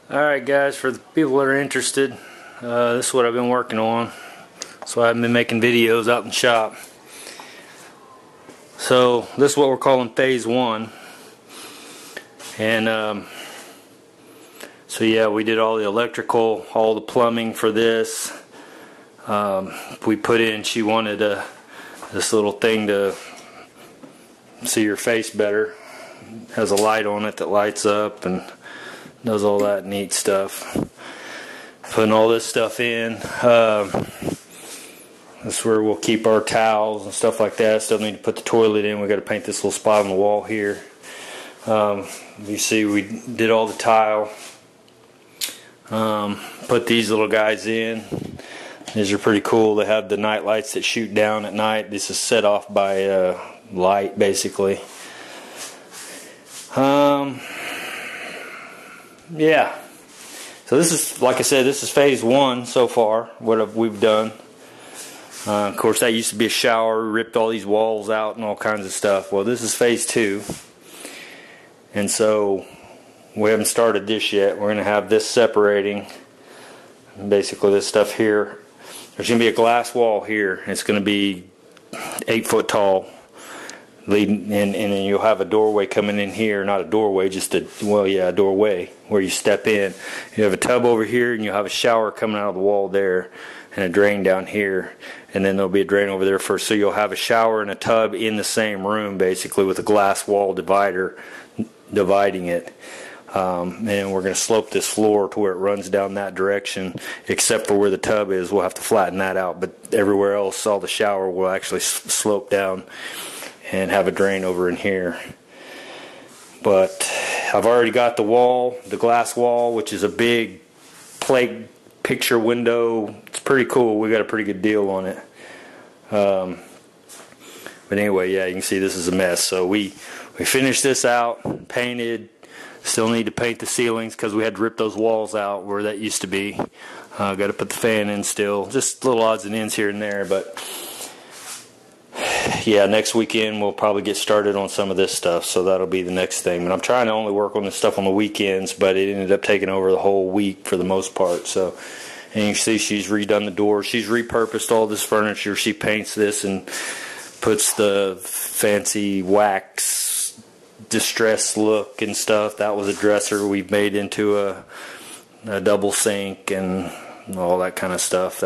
Alright guys, for the people that are interested, this is what I've been working on. So I've been making videos out in the shop. So this is what we're calling phase 1. And so yeah, we did all the electrical, all the plumbing for this. We put in, she wanted this little thing to see your face better. It has a light on it that lights up and does all that neat stuff. Putting all this stuff in. That's where we'll keep our towels and stuff like that. Still need to put the toilet in. We got to paint this little spot on the wall here. You see, we did all the tile. Put these little guys in. These are pretty cool. They have the night lights that shoot down at night. This is set off by light, basically. Yeah. So this is, like I said, this is phase 1 so far, what we've done. Of course, that used to be a shower. We ripped all these walls out and all kinds of stuff. Well, this is phase 2. And so we haven't started this yet. We're going to have this separating. Basically this stuff here. There's going to be a glass wall here. It's going to be 8 foot tall. Leading and then you'll have a doorway coming in here. Not a doorway, just a doorway where you step in. You have a tub over here, and you'll have a shower coming out of the wall there, and a drain down here, and then there'll be a drain over there first. So you'll have a shower and a tub in the same room, basically, with a glass wall divider dividing it. And we're going to slope this floor to where it runs down that direction, except for where the tub is. We'll have to flatten that out, but everywhere else, all the shower will actually slope down and have a drain over in here. But I've already got the wall, the glass wall, which is a big plate picture window. It's pretty cool. We got a pretty good deal on it. But anyway, yeah, you can see this is a mess. So we finished this out, painted. Still need to paint the ceilings because we had to rip those walls out where that used to be. Got to put the fan in still. Just little odds and ends here and there, but yeah, next weekend we'll probably get started on some of this stuff, so that'll be the next thing. And I'm trying to only work on this stuff on the weekends, but it ended up taking over the whole week for the most part. So, and you see she's redone the doors. She's repurposed all this furniture. She paints this and puts the fancy wax distress look and stuff. That was a dresser we've made into a double sink and all that kind of stuff.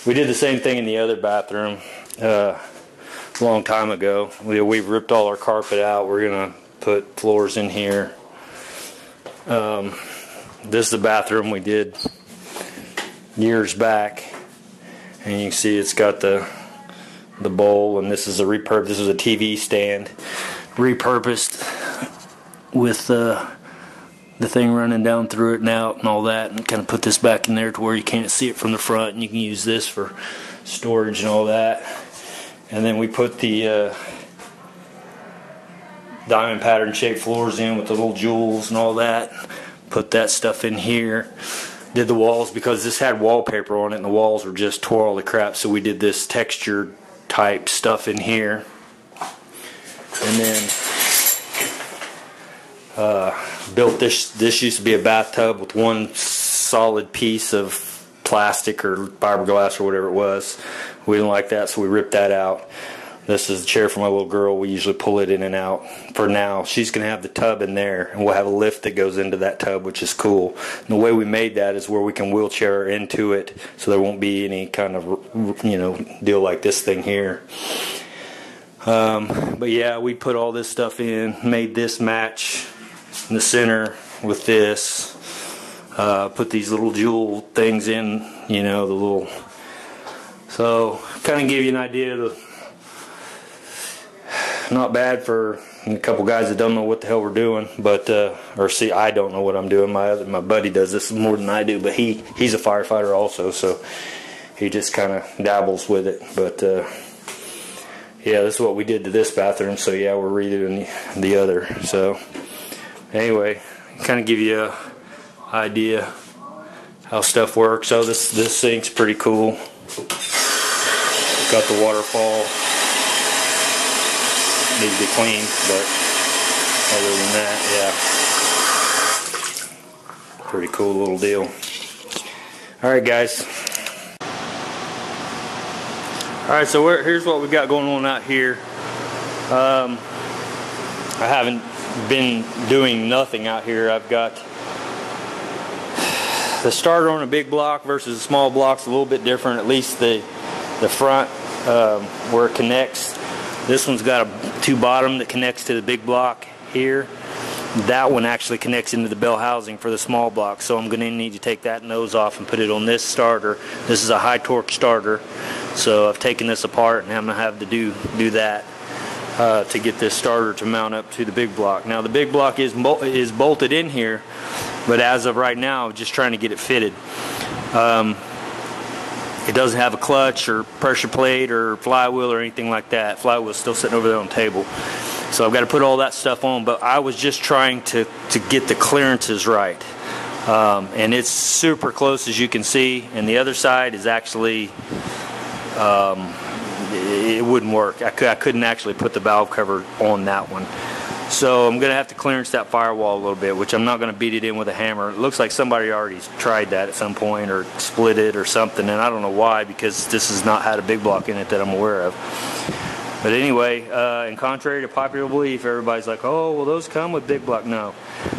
We did the same thing in the other bathroom. A long time ago. We've ripped all our carpet out. We're gonna put floors in here. This is the bathroom we did years back, and you can see it's got the bowl, and this is a This is a TV stand, repurposed with the thing running down through it and out and all that, and kind of put this back in there to where you can't see it from the front, and you can use this for storage and all that. And then we put the diamond pattern shaped floors in with the little jewels and all that. Put that stuff in here. Did the walls because this had wallpaper on it and the walls were just tore all the crap, so we did this textured type stuff in here. And then built this. This used to be a bathtub with one solid piece of plastic or fiberglass or whatever it was. We didn't like that, so we ripped that out. This is the chair for my little girl. We usually pull it in and out. For now, she's going to have the tub in there, and we'll have a lift that goes into that tub, which is cool. And the way we made that is where we can wheelchair her into it, so there won't be any kind of, deal like this thing here. But yeah, we put all this stuff in, made this match in the center with this. Put these little jewel things in, the little. So, kind of give you an idea of not bad for a couple guys that don't know what the hell we're doing, but I don't know what I'm doing. My buddy does this more than I do, but he's a firefighter also, so he just kind of dabbles with it. But yeah, this is what we did to this bathroom. So yeah, we're redoing the other. So anyway, kind of give you a idea how stuff works. So this sink's pretty cool. Got the waterfall. Needs to be cleaned, but other than that, yeah. Pretty cool little deal. Alright guys. Alright, so here's what we got going on out here. I haven't been doing nothing out here. I've got the starter on a big block versus a small block's a little bit different. At least the front where it connects. This one's got a two bottom that connects to the big block here. That one actually connects into the bell housing for the small block, so I'm going to need to take that nose off and put it on this starter. This is a high torque starter, so I've taken this apart and I'm going to have to do that to get this starter to mount up to the big block. Now the big block is bolted in here, but as of right now, just trying to get it fitted. It doesn't have a clutch or pressure plate or flywheel or anything like that. Flywheel's still sitting over there on the table. So I've got to put all that stuff on, but I was just trying to get the clearances right. And it's super close, as you can see, and the other side is actually, it wouldn't work. I couldn't actually put the valve cover on that one. So I'm going to have to clearance that firewall a little bit, which I'm not going to beat it in with a hammer. It looks like somebody already tried that at some point or split it or something, and I don't know why, because this has not had a big block in it that I'm aware of. But anyway, and contrary to popular belief, everybody's like, oh, well, those come with big block. No.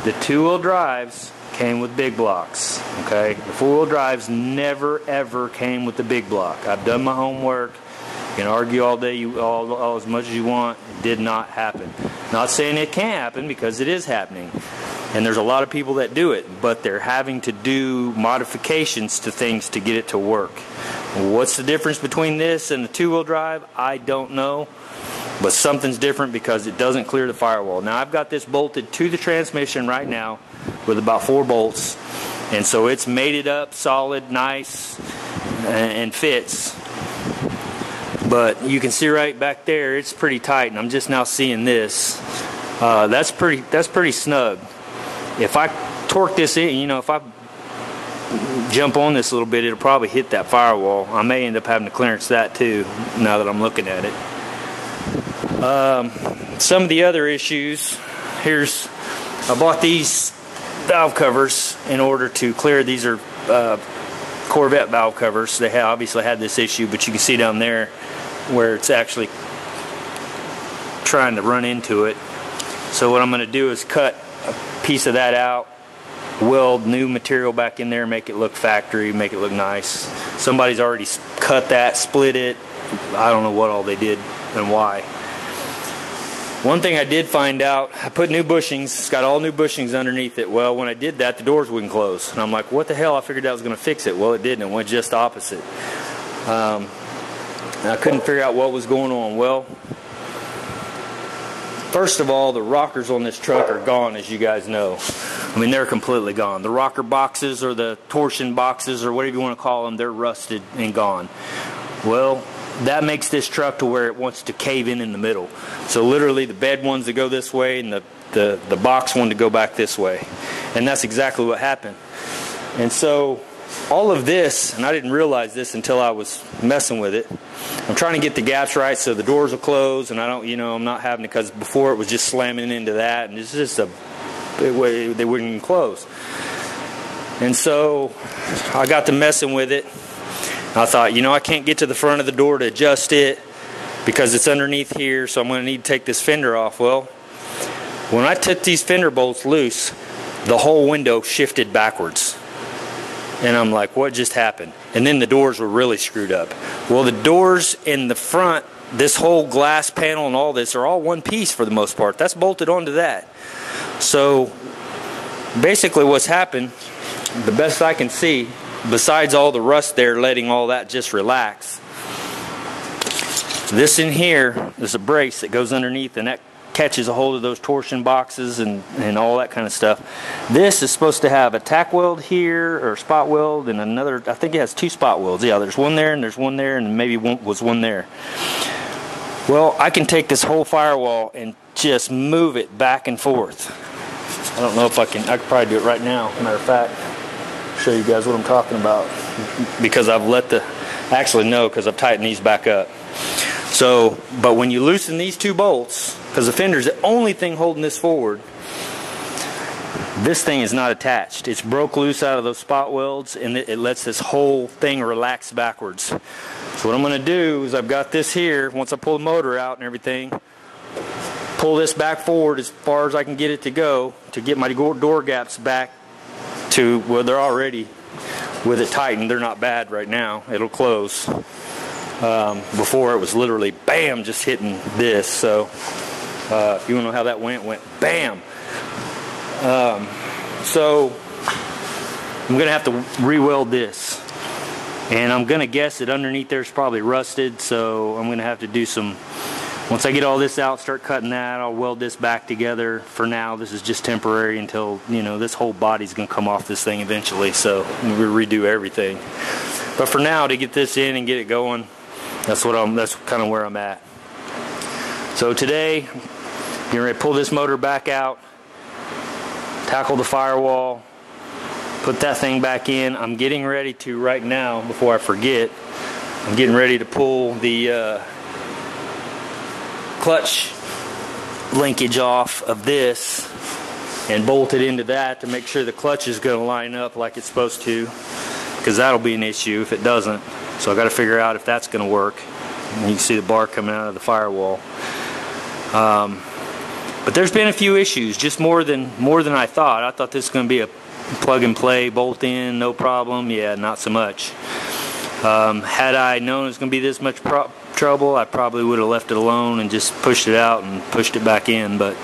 The two-wheel drives came with big blocks, okay? The four-wheel drives never, ever came with the big block. I've done my homework. You can argue all day, all as much as you want. It did not happen. Not saying it can't happen, because it is happening. And there's a lot of people that do it, but they're having to do modifications to things to get it to work. What's the difference between this and the two-wheel drive? I don't know. But something's different because it doesn't clear the firewall. Now I've got this bolted to the transmission right now with about 4 bolts. And so it's mated up solid, nice, and fits. But you can see right back there, it's pretty tight, and I'm just now seeing this. That's pretty snug. If I torque this in, you know, if I jump on this a little bit, it'll probably hit that firewall. I may end up having to clearance that too, now that I'm looking at it. Some of the other issues, I bought these valve covers in order to clear. These are Corvette valve covers. They obviously had this issue, but you can see down there where it's actually trying to run into it. So what I'm going to do is cut a piece of that out, weld new material back in there, make it look factory, make it look nice. Somebody's already cut that, split it. I don't know what all they did and why. One thing I did find out, I put new bushings. It's got all new bushings underneath it. Well, when I did that, the doors wouldn't close. And I'm like, what the hell? I figured that was going to fix it. Well, it didn't. It went just opposite. I couldn't figure out what was going on. Well, first of all, the rockers on this truck are gone, as you guys know. I mean, they're completely gone. The rocker boxes or the torsion boxes or whatever you want to call them, they're rusted and gone. Well, that makes this truck to where it wants to cave in the middle. So literally the bed ones to go this way and the box one to go back this way. And that's exactly what happened. And so all of this, and I didn't realize this until I was messing with it, I'm trying to get the gaps right so the doors will close, and I don't, you know, I'm not having to, because before it was just slamming into that, and it's just they wouldn't even close. And so I got to messing with it. I thought, you know, I can't get to the front of the door to adjust it because it's underneath here, so I'm going to need to take this fender off. Well, when I took these fender bolts loose, the whole window shifted backwards. And I'm like, what just happened? And then the doors were really screwed up. Well, the doors in the front, this whole glass panel and all this are all one piece for the most part. That's bolted onto that. So basically what's happened, the best I can see, besides all the rust there letting all that just relax, this in here is a brace that goes underneath, and that catches a hold of those torsion boxes and all that kind of stuff. This is supposed to have a tack weld here, or spot weld, and another, I think it has 2 spot welds. Yeah, there's one there and there's one there, and maybe was one there. Well, I can take this whole firewall and just move it back and forth. I don't know if I could probably do it right now. Matter of fact, show you guys what I'm talking about, because I've actually no, because I've tightened these back up. So, but when you loosen these 2 bolts, because the fender's the only thing holding this forward, this thing is not attached. It's broke loose out of those spot welds, and it lets this whole thing relax backwards. So what I'm going to do is I've got this here. Once I pull the motor out and everything, pull this back forward as far as I can get it to go to get my door gaps back to where they're already with it tightened. They're not bad right now. It'll close. Before it was literally bam, just hitting this. So if you want to know how that went bam. So I'm gonna have to re-weld this, and I'm gonna guess that underneath there's probably rusted, so I'm gonna have to do some, once I get all this out, start cutting that, I'll weld this back together. For now, this is just temporary until, you know, this whole body's gonna come off this thing eventually, so we redo everything. But for now, to get this in and get it going, that's kind of where I'm at. So today, you're ready to pull this motor back out, tackle the firewall, put that thing back in. I'm getting ready to, right now, before I forget, I'm getting ready to pull the clutch linkage off of this and bolt it into that to make sure the clutch is going to line up like it's supposed to, because that'll be an issue if it doesn't. So I got to figure out if that's going to work. And you can see the bar coming out of the firewall. But there's been a few issues, just more than I thought. I thought this was going to be a plug and play, bolt in, no problem. Yeah, not so much. Had I known it was going to be this much trouble, I probably would have left it alone and just pushed it out and pushed it back in. But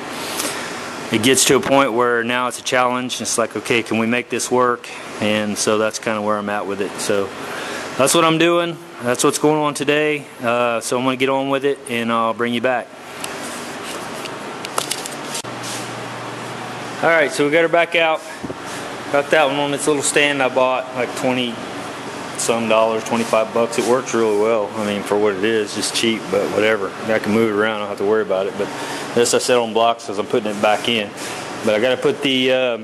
it gets to a point where now it's a challenge. It's like, okay, can we make this work? And so that's kind of where I'm at with it. So that's what I'm doing. That's what's going on today. So I'm going to get on with it, and I'll bring you back. Alright, so we got her back out. Got that one on this little stand I bought, like 20 some dollars, 25 bucks. It works really well. I mean, for what it is, just cheap, but whatever. I can move it around, I don't have to worry about it. But this I set on blocks because I'm putting it back in. But I got to put the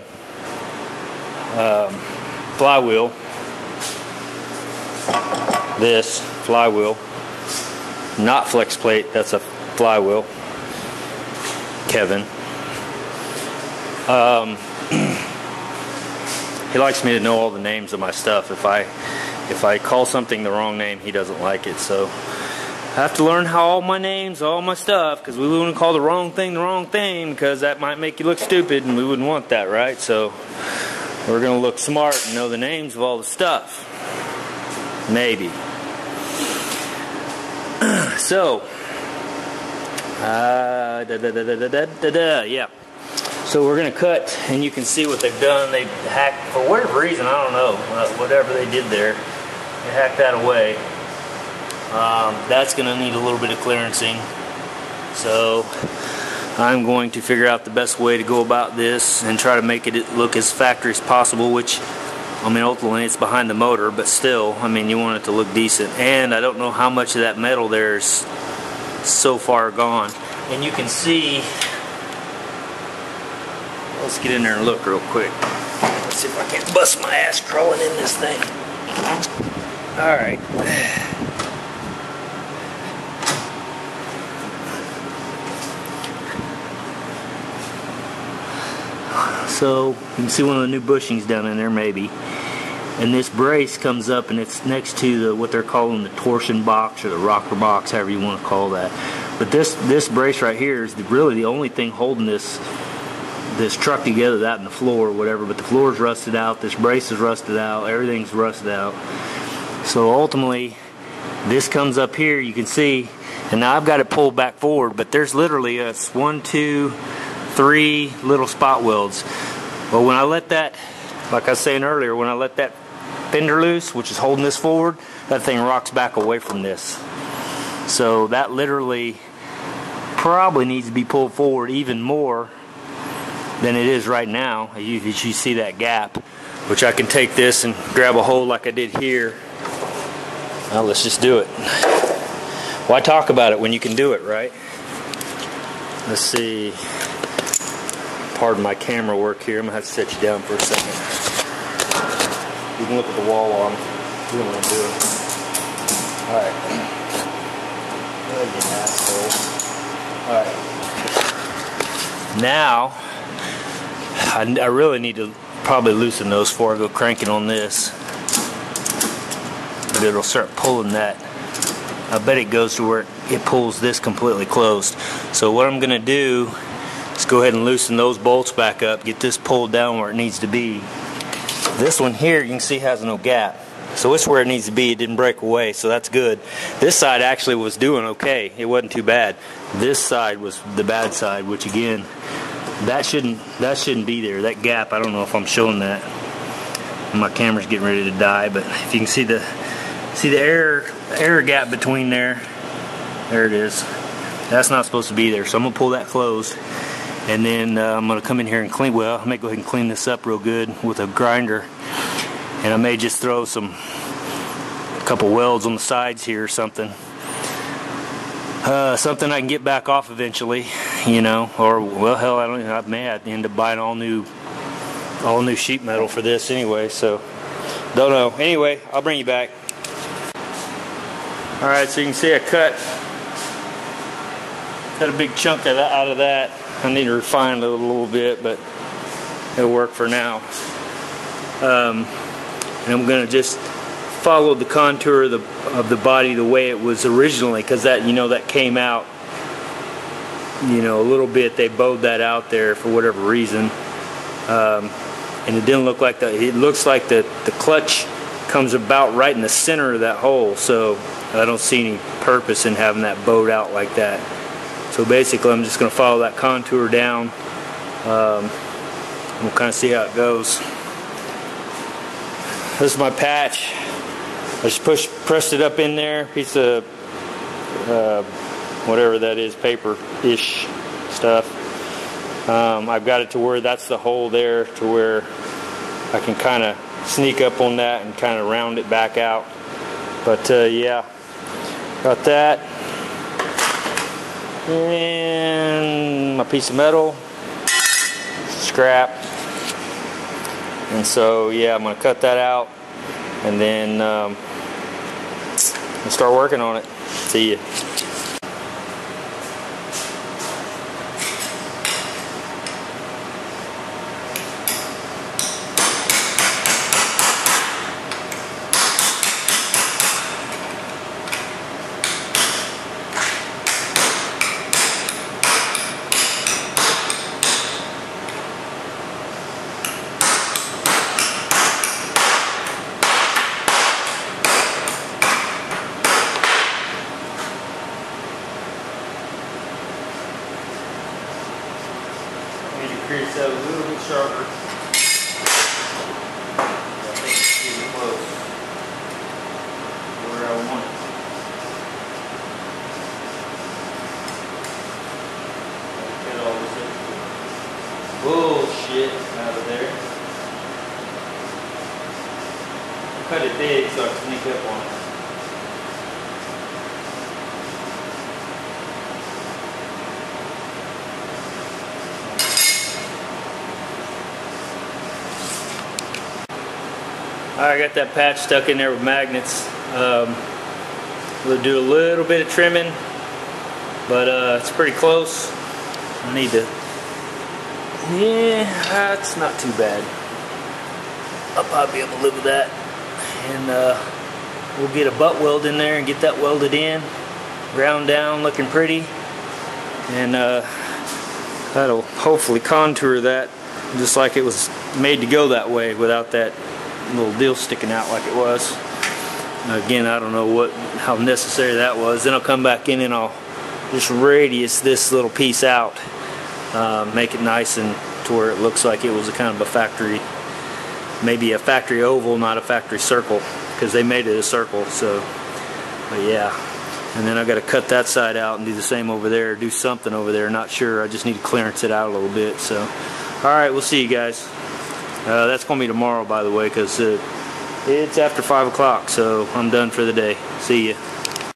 flywheel, this flywheel, not flex plate, that's a flywheel, Kevin. He likes me to know all the names of my stuff. If I call something the wrong name, he doesn't like it. So I have to learn how all my names, all my stuff, because we wouldn't call the wrong thing, because that might make you look stupid, and we wouldn't want that, right? So we're gonna look smart and know the names of all the stuff. Maybe. So yeah. So we're going to cut, and you can see what they've done. They hacked, for whatever reason, I don't know, whatever they did there, they hacked that away. That's going to need a little bit of clearancing. So I'm going to figure out the best way to go about this and try to make it look as factory as possible, which, I mean, ultimately it's behind the motor, but still, I mean, you want it to look decent. And I don't know how much of that metal there is so far gone. And you can see, let's get in there and look real quick. Let's see if I can't bust my ass crawling in this thing. Alright. So, you can see one of the new bushings down in there, maybe. And this brace comes up, and it's next to what they're calling the torsion box or the rocker box, however you want to call that. But this brace right here is really the only thing holding this truck together, that and the floor or whatever. But the floor's rusted out, this brace is rusted out, everything's rusted out. So ultimately, this comes up here, you can see, and now I've got it pulled back forward, but there's literally 1, 2, 3 little spot welds. Well, when I let that, like I was saying earlier, when I let that fender loose, which is holding this forward, that thing rocks back away from this. So that literally probably needs to be pulled forward even more than it is right now. You see that gap, which I can take this and grab a hold like I did here. Well, let's just do it. Why talk about it when you can do it, right? Let's see. Pardon my camera work here. I'm gonna have to set you down for a second. You can look at the wall while I'm doing what I'm doing. Alright. Oh, you asshole. Alright. Now, I really need to probably loosen those before I go cranking on this. But it'll start pulling that. I bet it goes to where it pulls this completely closed. So what I'm going to do is go ahead and loosen those bolts back up, get this pulled down where it needs to be. This one here, you can see, has no gap. So it's where it needs to be. It didn't break away, so that's good. This side actually was doing okay. It wasn't too bad. This side was the bad side, which again, that shouldn't be there. That gap, I don't know if I'm showing that. My camera's getting ready to die, but if you can see the air gap between there. There it is. That's not supposed to be there. So I'm gonna pull that closed, and then I'm gonna come in here and clean. Well, I may go ahead and clean this up real good with a grinder, and I may just throw a couple welds on the sides here or something. Something I can get back off eventually, you know, or well, hell, I don't know. I may have to end up buying all new sheet metal for this anyway. So don't know. Anyway, I'll bring you back. All right, so you can see I cut a big chunk out of that. I need to refine it a little bit, but it'll work for now. And I'm gonna just follow the contour of the body the way it was originally, because that, you know, that came out, you know, a little bit. They bowed that out there for whatever reason, and it didn't look like it looks like the clutch comes about right in the center of that hole, so I don't see any purpose in having that bowed out like that. So basically I'm just going to follow that contour down. We'll kind of see how it goes. This is my patch. I just pressed it up in there, piece of whatever that is, paper-ish stuff. I've got it to where that's the hole there, to where I can kind of sneak up on that and kind of round it back out. But yeah, got that. And my piece of metal, scrap. And so yeah, I'm going to cut that out, and then I'll start working on it. See ya. Crease that a little bit sharper. I think it's getting close to where I want it. Get all this bullshit out of there. Cut it big so I can sneak up on it. I got that patch stuck in there with magnets. We'll do a little bit of trimming, but it's pretty close. I need to, yeah, that's not too bad. I'll probably be able to live with that. And we'll get a butt weld in there and get that welded in, ground down, looking pretty. And that'll hopefully contour that just like it was made to go that way, without that little deal sticking out like it was. Again, I don't know how necessary that was. Then I'll come back in and I'll just radius this little piece out, make it nice and to where it looks like it was a kind of a factory, maybe a factory oval, not a factory circle, because they made it a circle. So, but yeah. And then I've got to cut that side out and do the same over there, do something over there, not sure. I just need to clearance it out a little bit. So, alright, we'll see you guys. That's going to be tomorrow, by the way, because it's after 5 o'clock, so I'm done for the day. See ya.